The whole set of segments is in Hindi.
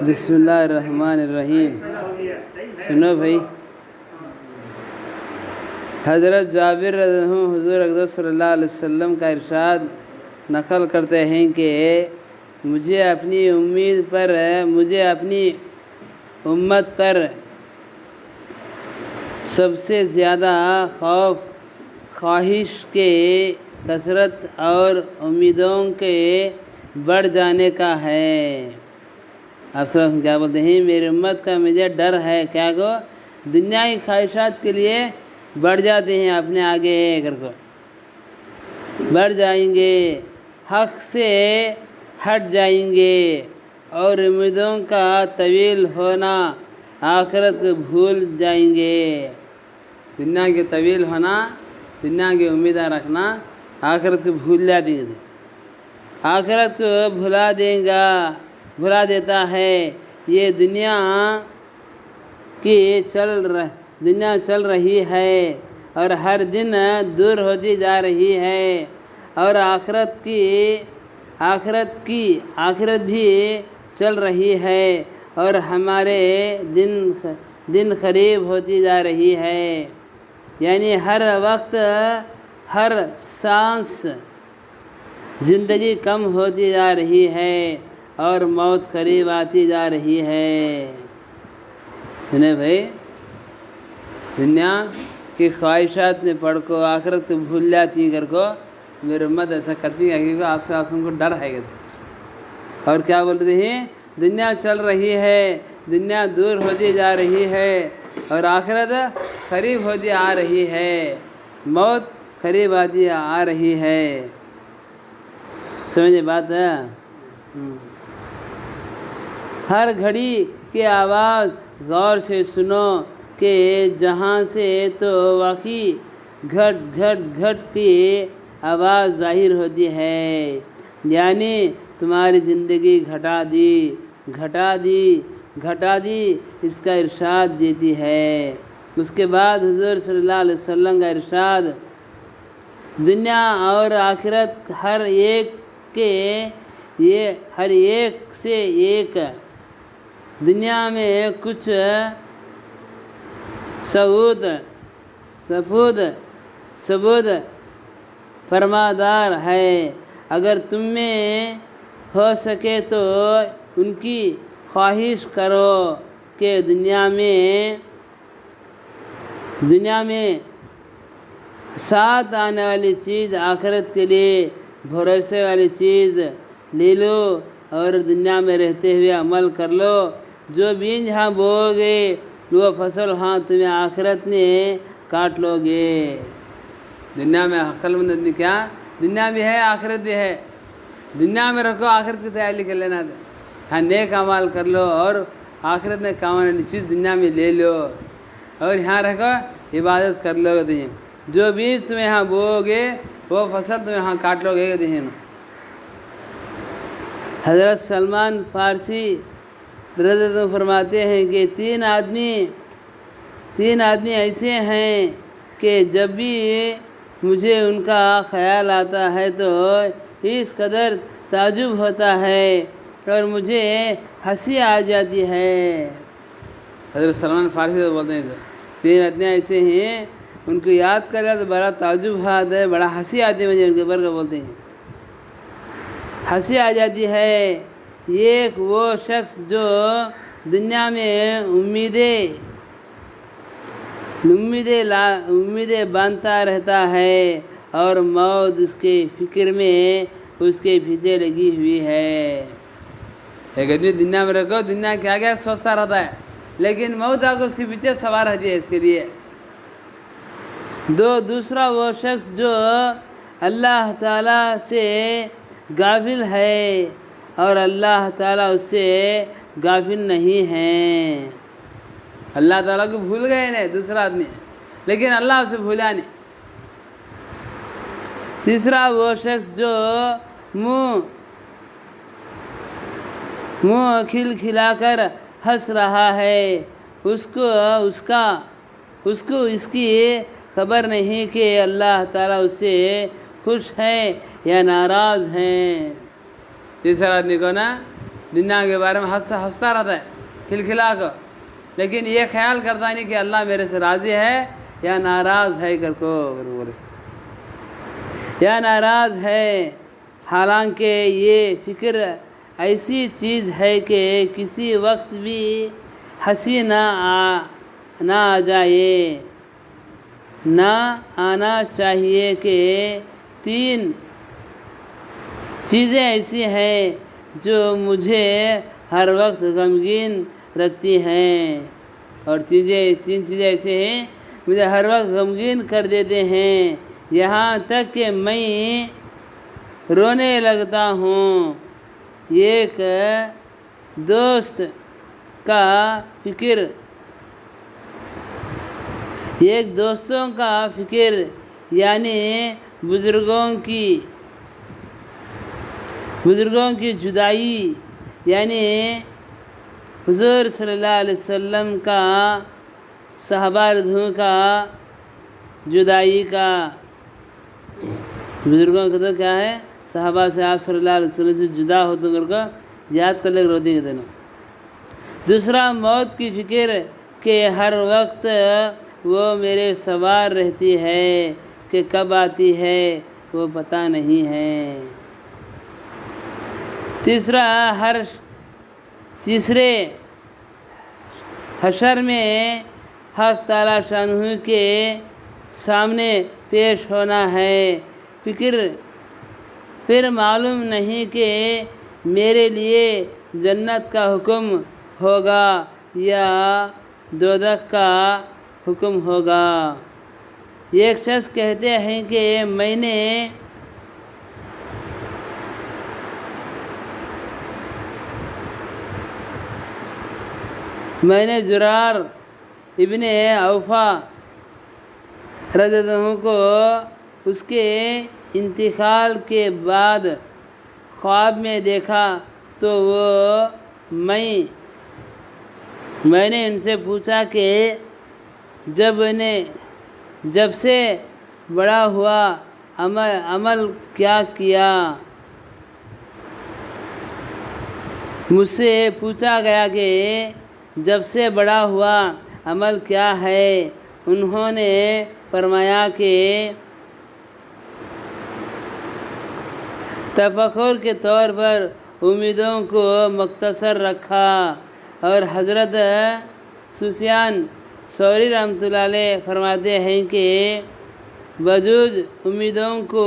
बिस्मिल्लाहिर्रहमानिर्रहीम। सुनो भाई, हज़रत जाबिर हुज़ूर अक़दस सल्लल्लाहु अलैहि वसल्लम का इरशाद नक़ल करते हैं कि मुझे अपनी उम्मत पर सबसे ज़्यादा ख्वाहिश के कसरत और उम्मीदों के बढ़ जाने का है। आप सब क्या बोलते हैं? मेरी उम्मत का मुझे डर है क्या को दुनिया की ख्वाहिशात के लिए बढ़ जाते हैं, अपने आगे कर को बढ़ जाएंगे, हक़ से हट जाएंगे और उम्मीदों का तवील होना आखिरत को भूल जाएंगे। दुनिया के तवील होना, दुनिया की उम्मीद रखना आखिरत को भूल जाएंगे, आखिरत को भुला देता है। ये दुनिया चल रही है और हर दिन दूर होती जा रही है और आखिरत भी चल रही है और हमारे दिन करीब होती जा रही है। यानी हर वक्त, हर सांस ज़िंदगी कम होती जा रही है और मौत करीब आती जा रही है। सुने भाई, दुनिया की ख्वाहिशात में पढ़ को आखिरत को भूल जाती कर को मेरी उम्मत ऐसा करती है कि आपसे को डर है। और क्या बोलते हैं? दुनिया चल रही है, दुनिया दूर होती जा रही है और आखिरत करीब होती आ रही है, मौत करीब आती आ रही है। समझे बात है? हर घड़ी की आवाज़ गौर से सुनो कि जहाँ से तो वाकई घट घट घट की आवाज़ ज़ाहिर होती है, यानी तुम्हारी ज़िंदगी घटा दी इसका इरशाद देती है। उसके बाद हुज़ूर सल्लल्लाहु अलैहि वसल्लम का इरशाद, दुनिया और आखिरत हर एक से एक, दुनिया में कुछ सबूत फरमादार है। अगर तुम में हो सके तो उनकी ख्वाहिश करो कि दुनिया में साथ आने वाली चीज़ आखिरत के लिए भरोसे वाली चीज़ ले लो और दुनिया में रहते हुए अमल कर लो। जो बीज हाँ बोओगे वो फसल हाँ तुम्हें आखिरत में काट लोगे। दुनिया में अक्लमंद आदमी क्या, दुनिया भी है आखिरत भी है, दुनिया में रखो आखिरत की तैयारी कर लेना। हाँ नेक अमाल कर लो और आखिरत में कामने वाली चीज़ दुनिया में ले लो और यहाँ रखो इबादत कर लोगे। जो बीज तुम्हें यहाँ बोओगे वो फसल तुम्हें यहाँ काट लोगे। हज़रत सलमान फ़ारसी रज़ियल्लाहु फरमाते हैं कि तीन आदमी ऐसे हैं कि जब भी मुझे उनका ख्याल आता है तो इस कदर ताजुब होता है और मुझे हंसी आ जाती है। हज़रत सलमान फ़ारसी तो बोलते हैं तीन आदमी ऐसे हैं, उनको याद कर तो बड़ा ताजुब आता है, बड़ा हंसी आती है मुझे उनके ऊपर। बोलते हैं हंसी आ जाती है। एक वो शख्स जो दुनिया में उम्मीदें बांधता रहता है और मौत उसके फिक्र में उसके पीछे लगी हुई है। एक आदमी दुनिया में रखो, दुनिया क्या क्या सोचता रहता है, लेकिन मौत आकर उसके पीछे सवार रहती है इसके लिए। दूसरा वो शख्स जो अल्लाह ताला से गाफिल है और अल्लाह ताला उससे गाफिल नहीं है। अल्लाह ताला को भूल गए नहीं दूसरा आदमी, लेकिन अल्लाह उसे भूला नहीं। तीसरा वो शख्स जो मुँह खिलाकर हंस रहा है, उसको इसकी खबर नहीं कि अल्लाह ताला उससे खुश हैं या नाराज़ हैं। तीसरा आदमी को ना दुनिया के बारे में हंसता रहता है खिलखिला कर, लेकिन ये ख्याल करता नहीं कि अल्लाह मेरे से राज़ी है या नाराज़ है करको बोले या नाराज़ है। हालांकि ये फ़िक्र ऐसी चीज़ है कि किसी वक्त भी हंसी ना आ जाए, ना आना चाहिए कि 3 चीज़ें ऐसी हैं जो मुझे हर वक्त गमगीन रखती हैं, और 3 चीज़ें ऐसे हैं मुझे हर वक्त गमगीन कर देते हैं, यहाँ तक कि मैं रोने लगता हूँ। एक दोस्त का फ़िक्र, एक दोस्तों का फ़िक्र यानी बुज़ुर्गों की जुदाई, यानी हुज़ूर सल्लल्लाहु अलैहि वसल्लम का सहाबा रज़ियल्लाहु का जुदाई का। बुज़ुर्गों का तो क्या है, सहाबा से आप सल्लल्लाहु अलैहि वसल्लम से जुदा हो तो मेरे को याद कर ले रोती के दिनों। दूसरा मौत की फ़िक्र कि हर वक्त वो मेरे सवार रहती है कि कब आती है वो पता नहीं है। तीसरे हशर में हक़ ताला शानहू के सामने पेश होना है। फिर मालूम नहीं कि मेरे लिए जन्नत का हुक्म होगा या दोज़ख का हुक्म होगा। एक शख्स कहते हैं कि मैंने जुरार इब्ने औफा रज़ियल्लाहु को उसके इंतकाल के बाद ख्वाब में देखा तो मैंने उनसे पूछा कि जब से बड़ा हुआ अमल क्या किया। मुझसे पूछा गया कि जब से बड़ा हुआ अमल क्या है। उन्होंने फरमाया कि तफक्कुर के तौर पर उम्मीदों को मुख्तसर रखा। और हज़रत सुफियान सौरी रहमतुल्लाह अलैह फरमाते हैं कि वजूद उम्मीदों को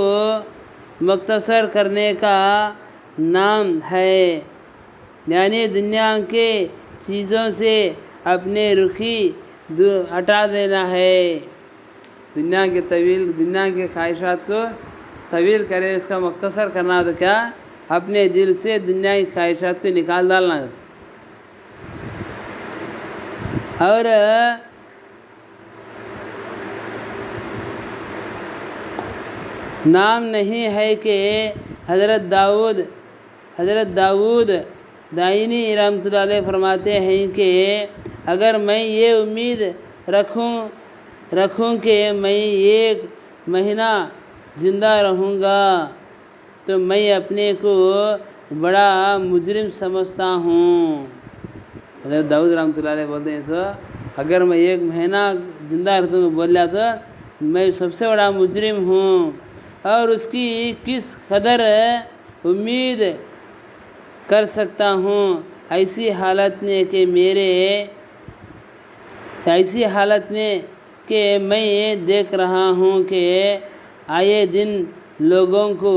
मुख्तसर करने का नाम है, यानी दुनिया के चीज़ों से अपने रुखी हटा देना है। दुनिया के ख्वाहिशात को तवील करे, इसका मुख्तसर करना तो क्या, अपने दिल से दुनिया की ख्वाहिशात को निकाल डालना। और नाम नहीं है कि हज़रत दाऊद दाइनी रहमतुल्लाह अलैह फरमाते हैं कि अगर मैं ये उम्मीद रखूं कि मैं 1 महीना ज़िंदा रहूँगा तो मैं अपने को बड़ा मुजरिम समझता हूँ। हज़रत दाऊद रहमतुल्लाह अलैह बोलते हैं सो, अगर मैं 1 महीना ज़िंदा रहूँ बोल लिया तो मैं सबसे बड़ा मुजरिम हूँ। और उसकी किस कदर उम्मीद कर सकता हूँ ऐसी हालत में कि मैं देख रहा हूँ कि आए दिन लोगों को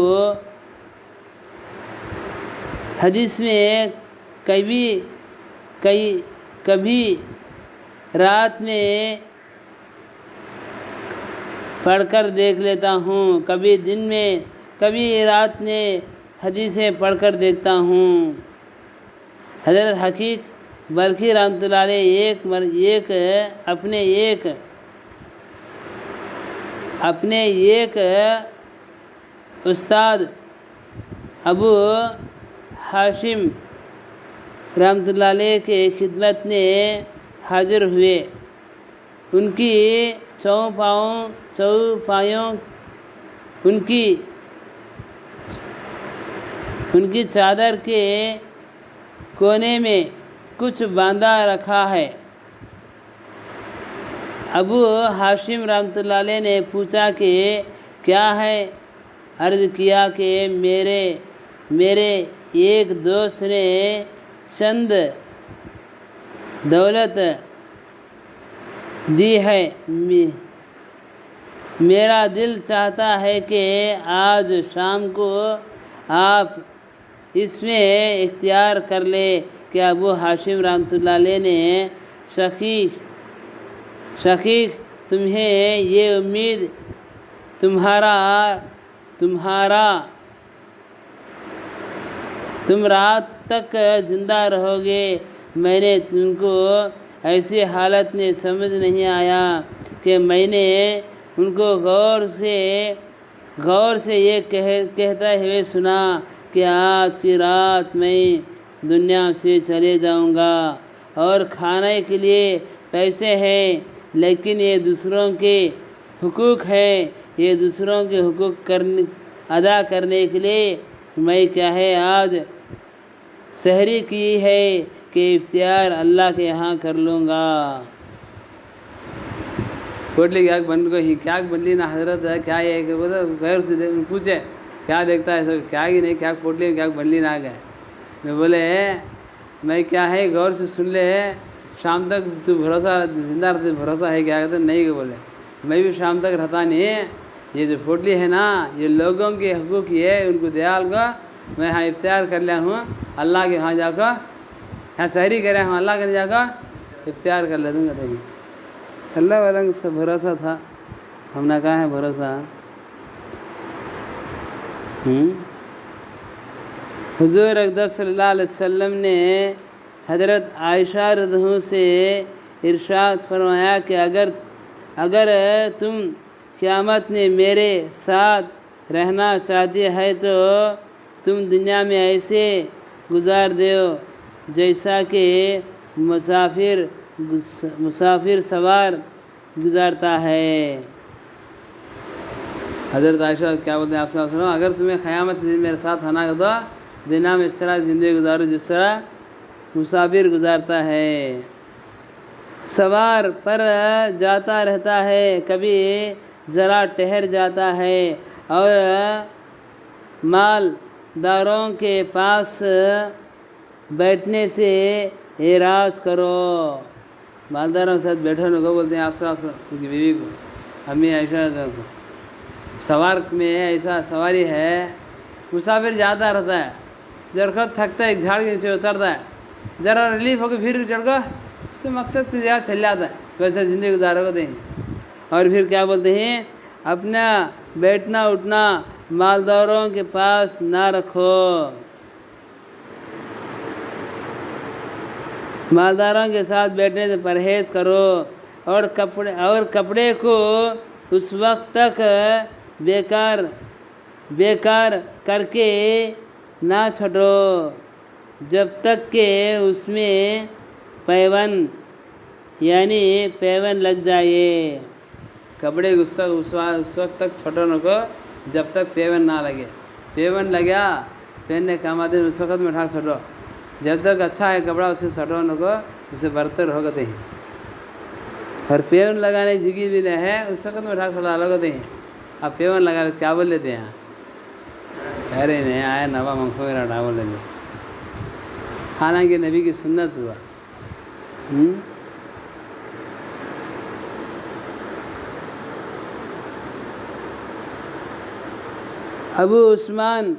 हदीस में कभी रात में पढ़कर देख लेता हूँ, कभी दिन में, कभी रात में हदीसें पढ़कर देखता हूँ। हज़रत हकीक बल्खी रहमतुल्लाह अलैह अपने एक उस्ताद अबू हाशिम रहमतुल्लाह अलैह के खिदमत में हाजिर हुए। उनकी उनकी चादर के कोने में कुछ बांधा रखा है। अबू हाशिम रहमतुल्लाह अलैह ने पूछा कि क्या है? अर्ज़ किया कि मेरे एक दोस्त ने चंद दौलत दी है। मेरा दिल चाहता है कि आज शाम को आप इसमें इख्तियार कर ले। कि अबू हाशिम रहमतुल्लाह अलैह ने शकीक तुम्हें ये उम्मीद तुम रात तक ज़िंदा रहोगे। मैंने तुमको ऐसी हालत में समझ नहीं आया कि मैंने उनको गौर से ये कहते हुए सुना कि आज की रात मैं दुनिया से चले जाऊंगा और खाने के लिए पैसे हैं, लेकिन ये दूसरों के हुकूक है। ये दूसरों के हुकूक अदा करने के लिए मैं क्या है आज सहरी की है कि इफ्तियार अल्लाह के यहाँ कर लूँगा। कोटली क्या बनली ना हजरत है क्या ये गैर से पूछे क्या देखता है सब क्या ही नहीं क्या कोटली में क्या बनली ना गए। मैं बोले मैं क्या है गौर से सुन ले, शाम तक तू भरोसा जिंदा रहते भरोसा है क्या? कहते नहीं के बोले मैं भी शाम तक रहता नहीं। ये जो पोटली है ना ये लोगों के हकूक़ है, उनको दयाल का मैं यहाँ इफ्तियार कर लिया हूँ। अल्लाह के यहाँ जाकर यहाँ सहरी कर रहा हूँ, अल्लाह के जाकर इफ्तियार कर ले दूँगा। देखिए अल्लाह वाला उसका भरोसा था, हमने कहा है भरोसा। हुजूर अक़दस सल्लल्लाहु अलैहि वसल्लम ने हज़रत आयशा रज़ियल्लाहु से इरशाद फरमाया कि अगर तुम क़यामत में मेरे साथ रहना चाहती है तो तुम दुनिया में ऐसे गुजार दो जैसा कि मुसाफिर सवार गुजारता है। हज़रत आयशा क्या बोलते हैं आपसे सुनो, अगर तुम्हें क़यामत में मेरे साथ आना हो तो दुनिया में इस तरह ज़िंदगी गुजारो जिस तरह मुसाफिर गुजारता है। सवार पर जाता रहता है, कभी ज़रा ठहर जाता है और मालदारों के पास बैठने से एराज़ करो। मालदारों के साथ बैठो न को बोलते हैं आप उनकी बीवी को, अम्मी आयशा को। सवार में ऐसा सवारी है, मुसाफिर जाता रहता है, जरा थकता है एक झाड़ के नीचे उतरता है, ज़रा रिलीफ होकर फिर चढ़ कर उससे मकसद की जगह चल जाता है। वैसे ज़िंदगी गुजारोगे नहीं। और फिर क्या बोलते हैं, अपना बैठना उठना मालदारों के पास ना रखो। मालदारों के साथ बैठने से परहेज़ करो और कपड़े को उस वक्त तक बेकार करके ना छोड़ो जब तक के उसमें पैवन लग जाए। कपड़े उस वक्त तक छोड़ो न को जब तक पैवन ना लगे। पैवन लगा पहनने काम आते उस वक्त में ठाक छोड़ो। जब तक अच्छा है कपड़ा उसे छोड़ो न को, उसे बरतर होगा नहीं। और पैवन लगाने की जगह भी नहीं है उस वक्त में ठाक छोड़ा अलग होते हैं। अब पैवन लगा क्या बोल लेते हैं, अरे नहीं आया नवा मंखो मेरा ढा बोल लेते। हालांकि नबी की सुन्नत हुआ। अबू उस्मान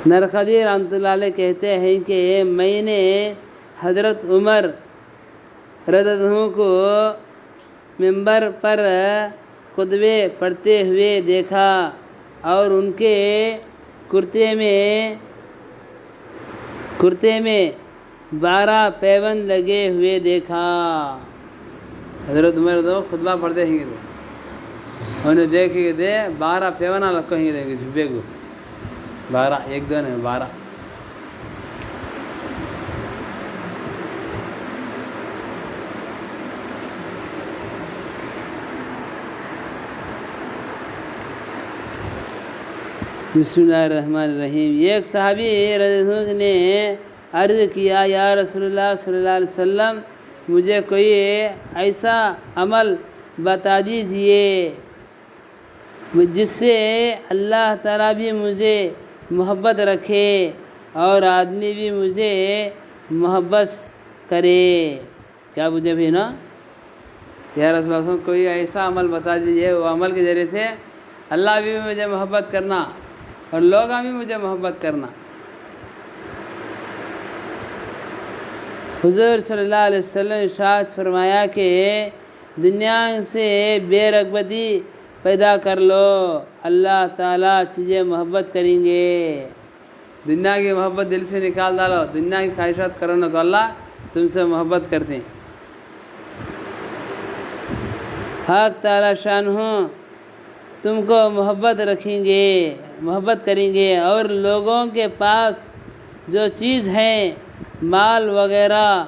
नरखदी रहमतुल्लाह अलैह कहते हैं कि मैंने हज़रत उमर रज़ियल्लाहु को मिंबर पर खुतबे पढ़ते हुए देखा और उनके कुर्ते में 12 पैबंद लगे हुए देखा। हज़रत उमर तो खुतबा पढ़ते हैं उन्हें देखे थे 12 पैबंद लग देखे झुब्बे को 12 एक दो नहीं 12। बिस्मिल्लाहिर्रहमानिर्रहीम। एक सहाबी रज़ियल्लाहु ने अर्ज़ किया, या रसूलुल्लाह सल्लल्लाहु अलैहि वसल्लम, मुझे कोई ऐसा अमल बता दीजिए जिससे अल्लाह ताला भी मुझे मोहब्बत रखे और आदमी भी मुझे मोहब्बत करे। क्या मुझे भी ना, या रसूलुल्लाह कोई ऐसा अमल बता दीजिए, वो अमल के ज़रिए से अल्लाह भी मुझे मोहब्बत करना और लोग भी मुझे मोहब्बत करना। हुज़ूर सल्लल्लाहु अलैहि वसल्लम ने इरशाद फरमाया कि दुनिया से बेरग़बती पैदा कर लो, अल्लाह ताला तुझे मोहब्बत करेंगे। दुनिया की मोहब्बत दिल से निकाल डालो, दुनिया की ख्वाहिशात करो ना, तो अल्लाह तुमसे मोहब्बत करते हैं। हक ताला शानहू तुमको मोहब्बत रखेंगे, मोहब्बत करेंगे। और लोगों के पास जो चीज़ है माल वगैरह,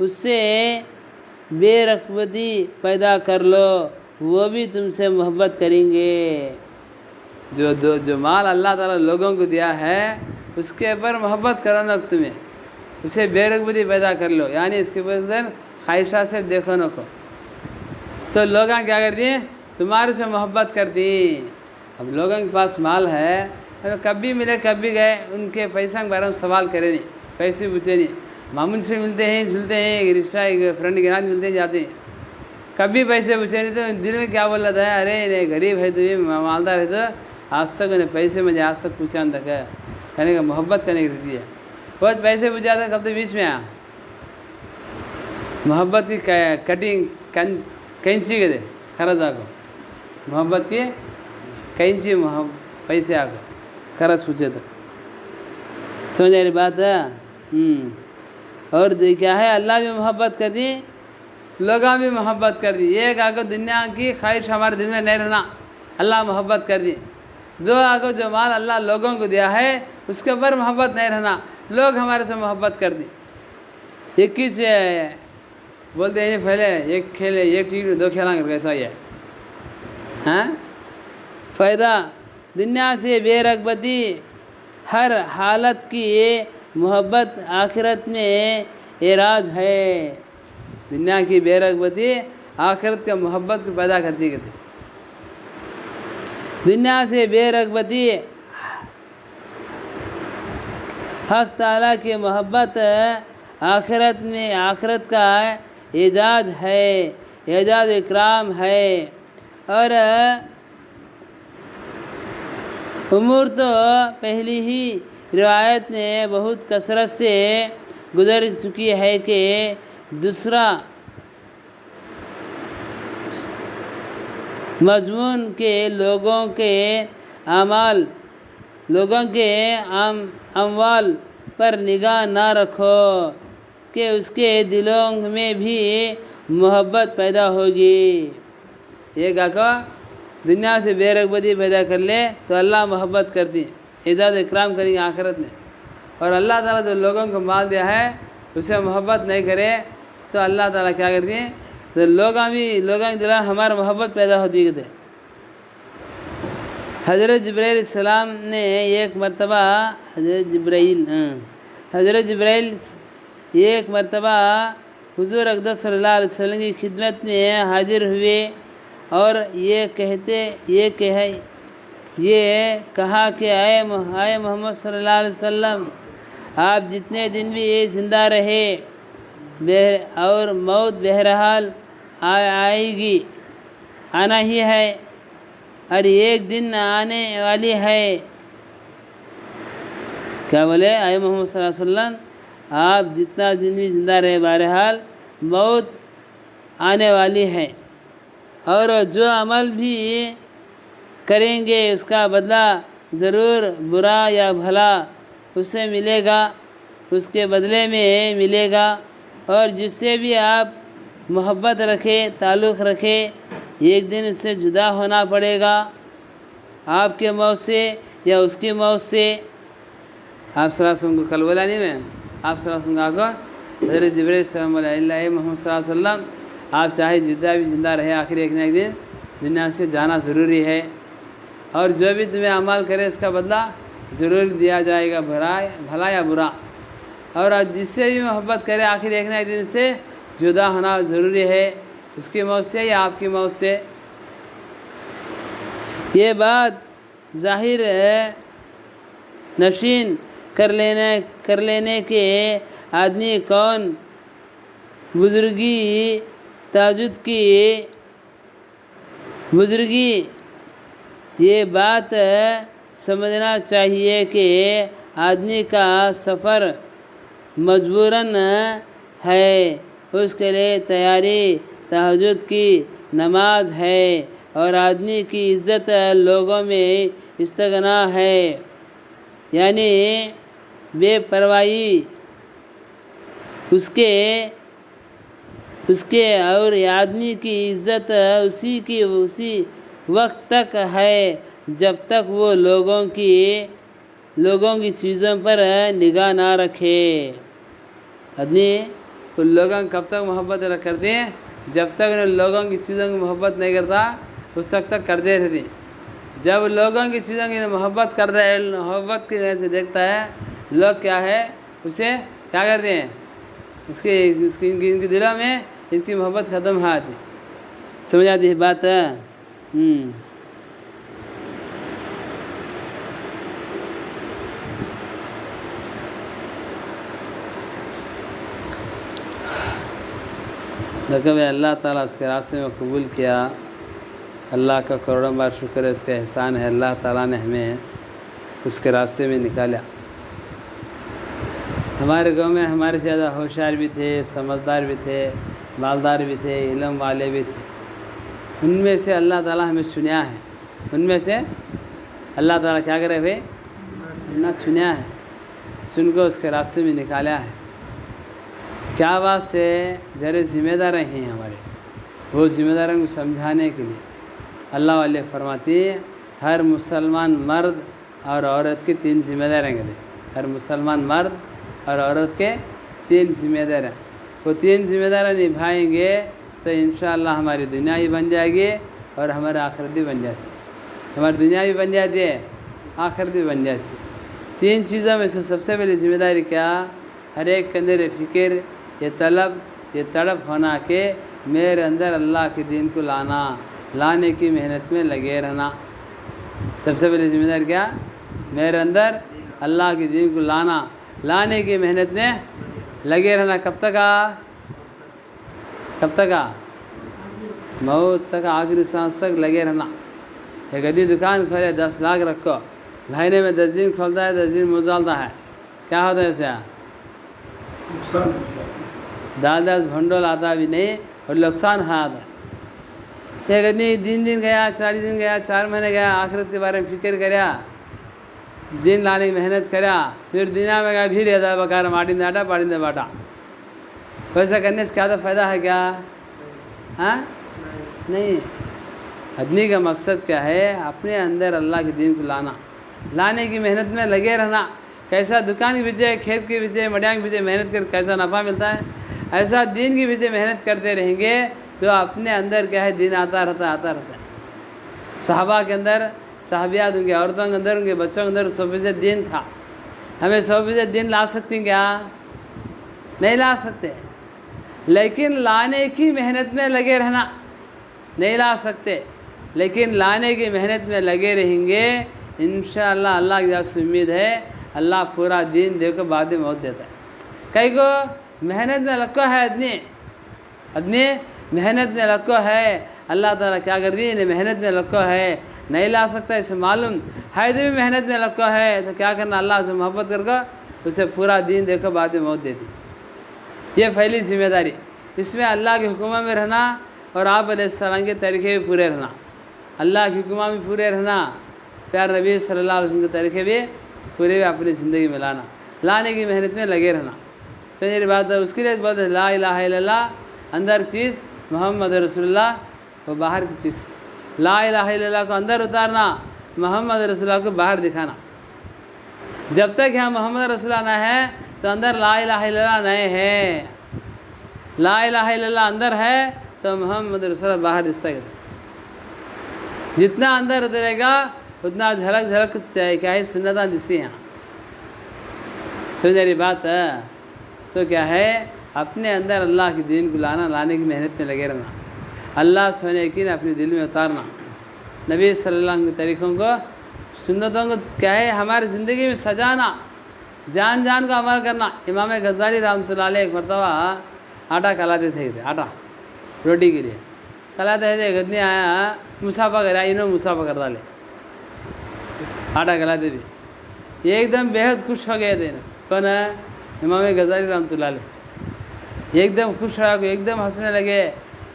उससे बेरग़बती पैदा कर लो, वो भी तुमसे मोहब्बत करेंगे। जो माल अल्लाह ताला लोगों को दिया है उसके ऊपर मोहब्बत करो ना तुम्हें, उसे बेरग़बती पैदा कर लो, यानी इसके ऊपर ख्वाहिशा से देखो न को। तो लोग क्या करती हैं, तुम्हारे से मोहब्बत करती। अब लोगों के पास माल है, तो कभी मिले कभी गए, उनके पैसा के बारे में सवाल करे नहीं, पैसे पूछे नहीं, मामून से मिलते हैं झुलते हैं, एक रिश्ता एक फ्रेंड के साथ मिलते हैं जाते हैं, कभी पैसे पूछे नहीं। तो दिल में क्या बोल रहा था, अरे नहीं गरीब है तो मालदार है, तो आज तक उन्हें पैसे मुझे आज तक पूछा न तक है, कहने का मोहब्बत करने की रहती है। बहुत पैसे पूछा था, कब तो बीच में आया मोहब्बत की कटिंग कैंची के दे खरच आको, मोहब्बत की कैंची पैसे आको खरच पूछे तो समझ आ रही बात है। और क्या है, अल्लाह भी मोहब्बत कर दी, लोग भी मोहब्बत कर दी। एक आगो दुनिया की ख्वाहिश हमारे दिल में नहीं रहना, अल्लाह मोहब्बत कर दी। दो आगो जो माल अल्लाह लोगों को दिया है उसके ऊपर मोहब्बत नहीं रहना, लोग हमारे से मोहब्बत कर दी। 21 बोलते हैं पहले एक खेले एक टीम दो खेलेंगे, कैसा ही है हाँ। फ़ायदा दुनिया से बेरग़बती हर हालत की मोहब्बत आखिरत में एराज है। दुनिया की बेरग़बती आखिरत का मोहब्बत को पैदा करती है। दुनिया से बेरग़बती हक ताला की मोहब्बत आखिरत में आखिरत का एजाज है, एजाज इकराम है। और उमूर तो पहली ही रिवायत ने बहुत कसरत से गुज़र चुकी है कि दूसरा मजमून के लोगों के अमवाल पर निगाह ना रखो कि उसके दिलों में भी मोहब्बत पैदा होगी। ये गाका दुनिया से बेरग़बती पैदा कर ले तो अल्लाह मोहब्बत करती, इज़्ज़त इकराम करेंगे आखिरत में। और अल्लाह ताला जो लोगों को माल दिया है उसे मोहब्बत नहीं करे तो अल्लाह ताला क्या करती है, तो लोगों के दिल हमारा मोहब्बत पैदा होती है। हज़रत जिब्राइल सलाम ने एक मरतबा एक मरतबा हुज़ूर अक़दस सल्लल्लाहु अलैहि वसल्लम की खिदमत में हाजिर हुए और ये कहा कि आए मोहम्मद सल्लल्लाहु अलैहि वसल्लम, आप जितने दिन भी ज़िंदा रहे और मौत बहरहाल आएगी, आना ही है और एक दिन आने वाली है। क्या बोले, आए मोहम्मद सल्लल्लाहु अलैहि वसल्लम, आप जितना दिन भी ज़िंदा रहे बहरहाल मौत आने वाली है और जो अमल भी करेंगे उसका बदला ज़रूर बुरा या भला उससे मिलेगा, उसके बदले में मिलेगा। और जिससे भी आप मोहब्बत रखें, ताल्लुक़ रखें, एक दिन उससे जुदा होना पड़ेगा, आपके मौत से या उसकी मौत से। आप सल्लल्लाहु को कल बोला नहीं मैं, आप सल्लल्लाहु को हज़रत जिब्राइल सलाम मोहम्मद सल्लल्लाहु अलैहि वसल्लम, आप चाहे जितना भी जिंदा रहे आखिर एक न एक दिन दुनिया से जाना ज़रूरी है। और जो भी तुम्हें अमल करे उसका बदला ज़रूर दिया जाएगा, भला या बुरा। और जिससे भी मोहब्बत करे आखिर एक ना एक दिन से जुदा होना ज़रूरी है, उसकी मौत से या आपकी मौत से। ये बात जाहिर है नशीन कर लेने के आदमी कौन, बुजुर्गी ताजुद की बुजुर्गी, ये बात समझना चाहिए कि आदमी का सफ़र मजबूरन है, उसके लिए तैयारी तहज्जुद की नमाज है और आदमी की इज़्ज़त लोगों में इस्तिग़ना है, यानी बेपरवाही उसके और आदमी की इज़्ज़त उसी वक्त तक है जब तक वो लोगों की चीज़ों पर निगाह ना रखे। आदमी उन लोगों कब तक मोहब्बत करते हैं, जब तक उन लोगों की चीज़ों की मोहब्बत नहीं करता उस वक्त तक करते रहते। जब लोगों की चीज़ों की मोहब्बत की वजह से देखता है लोग क्या है, उसे क्या करते हैं, इनके दिलों में इसकी मोहब्बत ख़त्म हो जाती। समझ आती है बात है। देखो भाई, अल्लाह ताला उसके रास्ते में कबूल किया, अल्लाह का करोड़ों बार शुक्र है, उसका एहसान है। अल्लाह ताला ने हमें उसके रास्ते में निकाला। हमारे गांव में हमारे से ज़्यादा होशियार भी थे, समझदार भी थे, मालदार भी थे, इल्म वाले भी थे। उनमें से अल्लाह ताला हमें चुना है, उनमें से अल्लाह ताला क्या करे भाई, ना चुना है, चुन को उसके रास्ते में निकाला है। क्या वास्ते, जरे ज़िम्मेदार हैं हमारे, वो ज़िम्मेदारों को समझाने के लिए अल्लाह वाले फरमाती है हर मुसलमान मर्द और औरत के 3 ज़िम्मेदार हैं। हर मुसलमान मर्द और औरत के 3 ज़िम्मेदार हैं। वो 3 ज़िम्मेदार निभाएंगे तो इंशाअल्लाह हमारी दुनिया भी बन जाएगी और हमारी आखिरत भी बन जाती है। हमारी दुनिया भी बन जाती है, आखिरत भी बन जाती है। 3 चीज़ों में से सबसे पहली ज़िम्मेदारी क्या, हर एक के अंदर फ़िक्र, ये तड़प होना कि मेरे अंदर अल्लाह के दीन को लाने की मेहनत में लगे रहना। सबसे पहली ज़िम्मेदारी क्या, मेरे अंदर अल्लाह के दीन को लाने की मेहनत में लगे रहना। कब तक मौत तक, आखिरी सांस तक लगे रहना। एक गद्दी दुकान खोले, 10 लाख रखो, महीने में 10 दिन खोलता है, 10 दिन मुझालता है, क्या होता है उसे, 10 भंडोल आता भी नहीं और नुकसान आता है। एक आदमी दिन गया, 40 दिन गया, 4 महीने गया, आखिरत के बारे में फिक्र कराया, दिन लाने की मेहनत करा, फिर दुनिया में गया भी रहता है बकार माटी दाटा पाड़ी दे बाटा। वैसा करने से क्या तो फ़ायदा है क्या, हाँ नहीं। आदमी का मकसद क्या है, अपने अंदर अल्लाह के दीन को लाने की मेहनत में लगे रहना। कैसा दुकान के पीछे, खेत के पीछे, मडिया के पीछे मेहनत कर कैसा नफ़ा मिलता है, ऐसा दीन के पीछे मेहनत करते रहेंगे तो अपने अंदर क्या है, दीन आता रहता है। सहाबा के अंदर, साहबियात, उनके औरतों के अंदर, उनके बच्चों के अंदर 100% दीन था। हमें 100% दीन ला सकती क्या, नहीं ला सकते, लेकिन लाने की मेहनत में लगे रहना। नहीं ला सकते, लेकिन लाने की मेहनत में लगे रहेंगे इंशाअल्लाह। अल्लाह की तरफ से उम्मीद है अल्लाह पूरा दीन देकर बाद में मौत देता है। कई को मेहनत में लगा है, आदमी मेहनत में लगा है, अल्लाह ताला क्या कर दी, मेहनत में लगा है, नहीं ला सकता, इसे मालूम है। भी मेहनत में लगा है तो क्या करना, अल्लाह से मोहब्बत करके उसे पूरा दीन देकर बाद में मौत देती। ये पहली जिम्मेदारी। इसमें अल्लाह के हुक्म में रहना और आप अलैहिस्सलाम के तरीक़े भी पूरे रहना, अल्लाह के हुक्म में पूरे रहना, प्यार नबी सल्लल्लाहु अलैहि वसल्लम के तरीक़े भी पूरे अपनी ज़िंदगी में लाने की मेहनत में लगे रहना। समझिए बात है। उसके लिए बात है ला इलाहा इल्लल्लाह, अंदर चीज़ मोहम्मद रसूलुल्लाह, वो बाहर की चीज़। ला इलाहा इल्लल्लाह को अंदर उतारना, मोहम्मद रसूलुल्लाह को बाहर दिखाना। जब तक यहाँ मोहम्मद रसूलुल्लाह न है तो अंदर ला इलाहा इल्लल्लाह नहीं है। ला इलाहा इल्लल्लाह अंदर है तो मोहम्मद रसूलुल्लाह बाहर दिखता है। जितना अंदर उतरेगा उतना झलक झलक क्या है सुन्नता दिसी यहाँ। समझ रही बात है? तो क्या है, अपने अंदर अल्लाह के दीन को लाने की मेहनत में लगे रहना, अल्लाह सोने की अपने दिल में उतारना, नबी सल्लल्लाहु अलैहि वसल्लम के तरीक़ों को, सुन्नतों को क्या है हमारी ज़िंदगी में सजाना, जान जान का अमल करना। इमाम गज़ाली रहमतुल्लाह अलैह एक मरतबा आटा कलाते थे, आटा रोटी के लिए कलाते थे। गदनी आया मुसाफा कराया, इन्होंने मुसाफा कर डाले, आटा कलाते थे। ये एकदम बेहद खुश हो गए थे। कौन है? इमाम गज़ाली रहमतुल्लाह अलैह। एकदम खुश हो गए, एकदम हंसने लगे,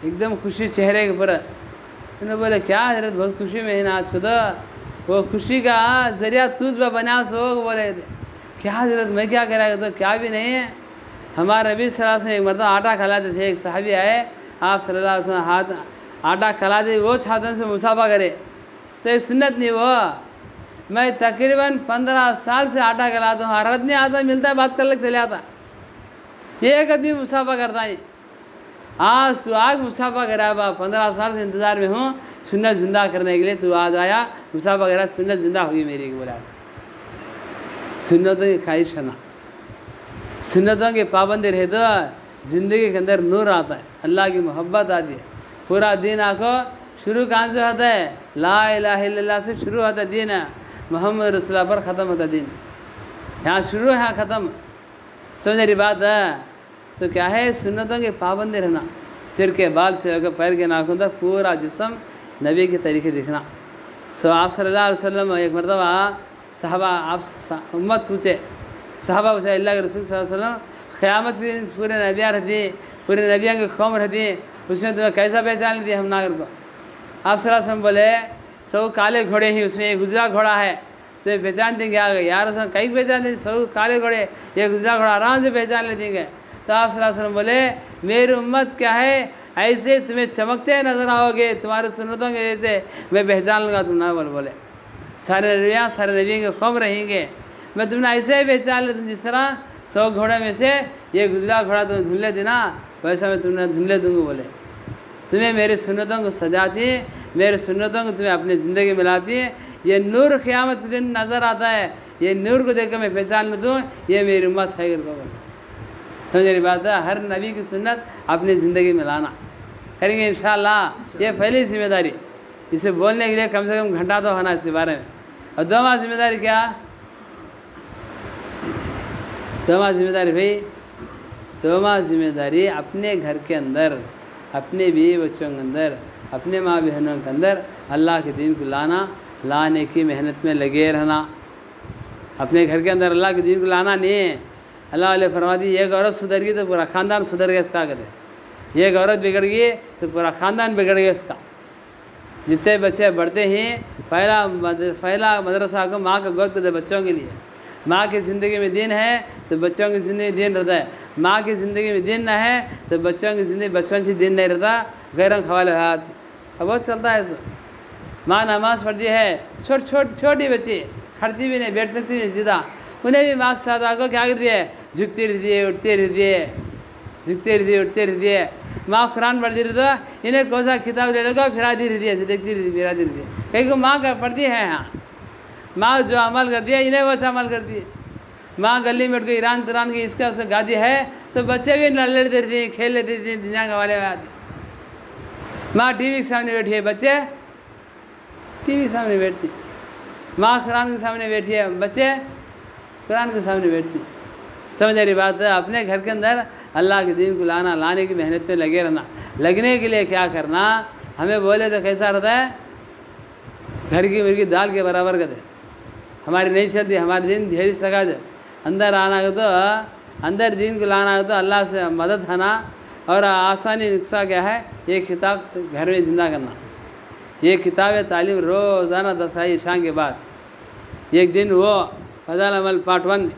एकदम खुशी चेहरे के ऊपर। उन्होंने बोले क्या हजरत बहुत खुशी में है ना आज को, तो वो खुशी का ज़रिया तुझ पर बना सो। बोले क्या हजरत मैं क्या कराएगा, तो क्या भी नहीं है। हमारे नबी सल्लल्लाहु अलैहि वसल्लम एक मरतबा आटा खिलाते थे। एक साहबी आए, आप सल्लल्लाहु अलैहि वसल्लम हाथ आटा खिलाते, वो छातन से मुसाफा करे, तो एक सुन्नत नहीं। वो मैं तकरीबन 15 साल से आटा खिलाता हूँ, हर आदमी आता मिलता है, बात कर ले चले आता, एक आदमी मुसाफा करता है। आज तू आग मुसाफा करा बा, 15 साल से इंतज़ार में हूँ सुन्नत जिंदा करने के लिए, तू आज आया मुसाफा करा, सुन्नत जिंदा हुई मेरी। बोला सुन्नतों की ख्वाहिश है ना, सुन्नतों की पाबंदी रहे तो ज़िंदगी के अंदर नूर आता है, अल्लाह की मोहब्बत आती है। पूरा दिन आको शुरू कहाँ से होता है? ला इलाहा इल्लल्लाह से शुरू होता है दिन, मोहम्मद रसूलुल्लाह पर ख़त्म होता दिन। यहाँ शुरू है, यहाँ ख़त्म। समझ रही बात है? तो क्या है, सुन्नतों की पाबंदी रहना, सिर के बाल से होकर पैर के नाखून तक पूरा जिस्म नबी के तरीके दिखना। सो आप सल्लल्लाहु अलैहि वसल्लम एक मरतबा सहाबा आप उम्मत पूछे, सहाबा पूछे अल्लाह के रसूल सल्लल्लाहु अलैहि वसल्लम क़यामत के दिन पूरे नबियाँ रहती, पूरे नबियों की कौम रहती, उसमें तुम्हें कैसा पहचान लेती हम नागर को? आप सल्लल्लाहु अलैहि वसल्लम बोले 100 काले घोड़े ही, उसमें एक गुजरा घोड़ा है, तो ये पहचान देंगे। आ गए यार, उसमें कई पहचान देंगे, 100 काले घोड़े, ये गुजरा घोड़ा आराम से पहचान ले देंगे। तो आप सल्लल्लाहु अलैहि वसल्लम बोले मेरी उम्मत क्या है, ऐसे तुम्हें चमकते नजर आओगे, तुम्हारे सुन्नतों के जैसे मैं पहचान लूँगा। तुम ना बोले सारे नबियाँ सारे नबियों के कौम रहेंगे, मैं तुमने ऐसे ही पहचान ले, तुम जिस तरह 100 घोड़े में से ये गुजरा घोड़ा तुम्हें धुले देना, वैसा मैं तुम्हें धुले दूँगा। बोले तुम्हें मेरी सुन्नतों को सजाती, मेरे सुन्नतों को तुम्हें अपनी ज़िंदगी में लाती है, ये नूर क़यामत के दिन नज़र आता है, ये नूर को देख कर मैं पहचान लूँ ये मेरी उम्मत है। समझ रही बात है? हर नबी की सुन्नत अपनी ज़िंदगी में लाना करेंगे इंशाअल्लाह। ये पहली जिम्मेदारी, इसे बोलने के लिए कम से कम घंटा तो होना इसके बारे में। और दोमा जिम्मेदारी क्या? दोमा जिम्मेदारी भाई, दोमा जिम्मेदारी अपने घर के अंदर, अपने बीवी बच्चों के अंदर, अपने माँ बहनों के अंदर अल्लाह के दीन को लाने की मेहनत में लगे रहना। अपने घर के अंदर अल्लाह के दीन को लाना नहीं है। अल्लाह वाले फरमा दी एक औरत सुधर गई तो पूरा ख़ानदान सुधर गया, इसका कहते। एक औरत बिगड़ गई तो पूरा ख़ानदान बिगड़ गया इसका। जितने बच्चे बढ़ते ही पहला मदरसा को माँ का गोद दे बच्चों के लिए। माँ की ज़िंदगी में दिन है तो बच्चों की ज़िंदगी दिन रहता है, माँ की ज़िंदगी में दिन न है तो बच्चों की ज़िंदगी बचपन से दिन नहीं रहता। गैरों खवाले हाथ अब बहुत चलता है। माँ नमाज़ पढ़ती है, छोटी बच्ची खड़ती भी नहीं, बैठ सकती नहीं सीधा, उन्हें भी माँ के साथ आकर क्या करती है, झुकती रहती है, उठती रहती है, झुकती रहती है, उठती रहती है। माँ कुरान पढ़ती रहती है, इन्हें कौन सा किताब ले लो फिराती रहती है, ऐसे देखती रहती फिराती रहती है। कहीं को माँ का पढ़ती है, यहाँ माँ जो अमल करती है इन्हें वैसा अमल करती है। माँ गली में उठ के ईरान तुरान की इसका उसका गादी है तो बच्चे भी लड़ लेते रहते हैं, खेल लेते थे, दुनिया के वाले आते। माँ टीवी के सामने बैठी है, बच्चे टीवी के सामने बैठती। माँ कुरान के सामने बैठी है, बच्चे कुरान के सामने बैठती। समझ रही बात है? अपने घर के अंदर अल्लाह के दीन को लाने की मेहनत में लगे रहना। लगने के लिए क्या करना, हमें बोले तो कैसा रहता है, घर की मुर्गी दाल के बराबर कर दे, हमारी नहीं चलती, हमारे दिन ढेरी सका दे। अंदर आना हो तो अंदर दीन को लाना हो तो अल्लाह से मदद आना। और आसानी नुस्खा क्या है, ये किताब घर में ज़िंदा करना। ये किताब तालीम रोज़ाना 10 ईशान के बाद एक दिन वो फज़ल अमल पार्ट 1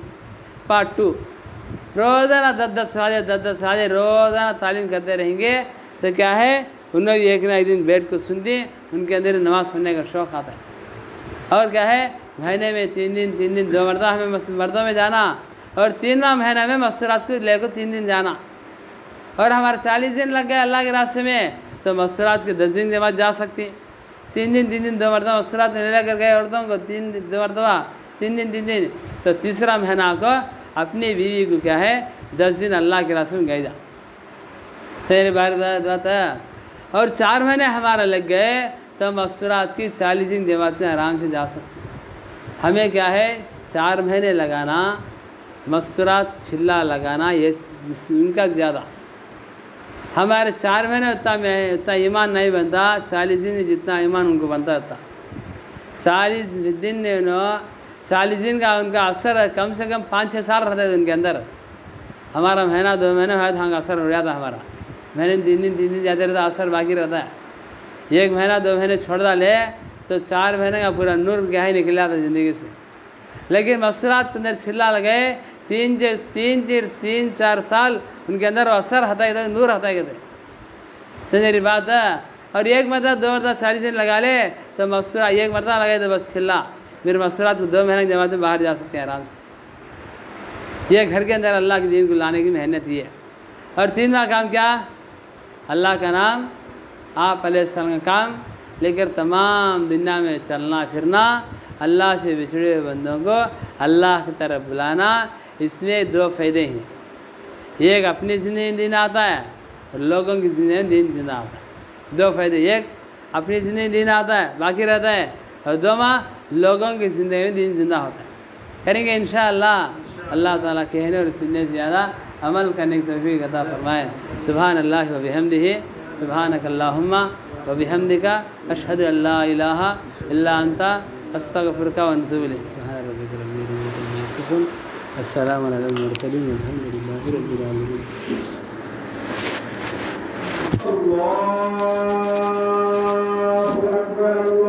पार्ट 2 रोज़ाना 10 साजे रोज़ाना तालीम करते रहेंगे तो क्या है, उन्हें भी एक ना एक दिन बैठ को सुनती, उनके अंदर नमाज़ पढ़ने का शौक़ आता है। और क्या है, महीने में 3 दिन 2 मरतबा हमें मर्दों में जाना और 3वां महीना में मस्तूरात को लेकर 3 दिन जाना। और हमारे 40 दिन लग गए अल्लाह के रास्ते में तो मस्तूरात के 10 दिन के बाद जा सकती। 3 दिन 2 मरतबा मस्तूरात में ले कर गए औरतों को 2 मरतबा 3 दिन, तो तीसरा महीना को अपनी बीवी को क्या है 10 दिन अल्लाह के रास्ते में गए जा। फिर बात है और 4 महीने हमारा लग गए तो मस्तूरात की 40 दिन जमात में आराम से जा सकते। हमें क्या है 4 महीने लगाना, मस्तूरात छिल्ला लगाना, ये इनका ज़्यादा। हमारे 4 महीने उतना ईमान नहीं बनता, 40 दिन में जितना ईमान उनको बनता था। 40 दिन में 40 दिन का उनका असर कम से कम 5-6 साल रहता है उनके अंदर। हमारा महीना 2 महीने है तो असर हो जाता हमारा, महीने 3 दिन जाते रहता, असर बाकी रहता है। 1 महीना 2 महीने छोड़ डाले तो 4 महीने का पूरा नूर क्या ही निकल जाता ज़िंदगी से। लेकिन मस्तूरात के अंदर छिल्ला लगे 3-4 साल उनके अंदर असर आता है, नूर आता है कहते। समझे बात है। और 1 मरतबा 2 मरतबा 40 दिन लगा ले तो मस्तूरा 1 मरतबा लगे तो बस छिल्ला, फिर मस्तूरात को 2 महीने की जमात में बाहर जा सकते हैं आराम से। ये घर के अंदर अल्लाह के दीन को लाने की मेहनत ही है। और 3वां काम क्या, अल्लाह का नाम, आप अलैहिस्सलाम का काम लेकर तमाम दुनिया में चलना फिरना, अल्लाह से बिछड़े हुए बंदों को अल्लाह की तरफ बुलाना। इसमें 2 फ़ायदे हैं, एक अपनी ज़िंदगी में दिन आता है और लोगों की ज़िंदगी में दिन जिंदा आता है। 2 फ़ायदे, एक अपनी ज़िंदगी में दिन आता है बाकी रहता है, और 2वां लोगों की ज़िंदगी में दिन जिंदा होता है। करेंगे इंशाअल्लाह। अल्लाह ताला कहने और सुनने से ज़्यादा अमल करने की तौफीक अता फरमाए। सुभान अल्लाह व बिहम्दिही, सुभानक अल्लाहुम्मा व बिहम्दिका, अशहदु अल्ला इलाहा इल्ला अंता, अस्तगफिरुका व अतूबु इलैक। सुभान रब्बिका रब्बिल इज्जति अम्मा यसिफून, अस्सलामु अलल मुरसलीन, वल्हम्दुलिल्लाहि रब्बिल आलमीन। अल्लाहु अकबर।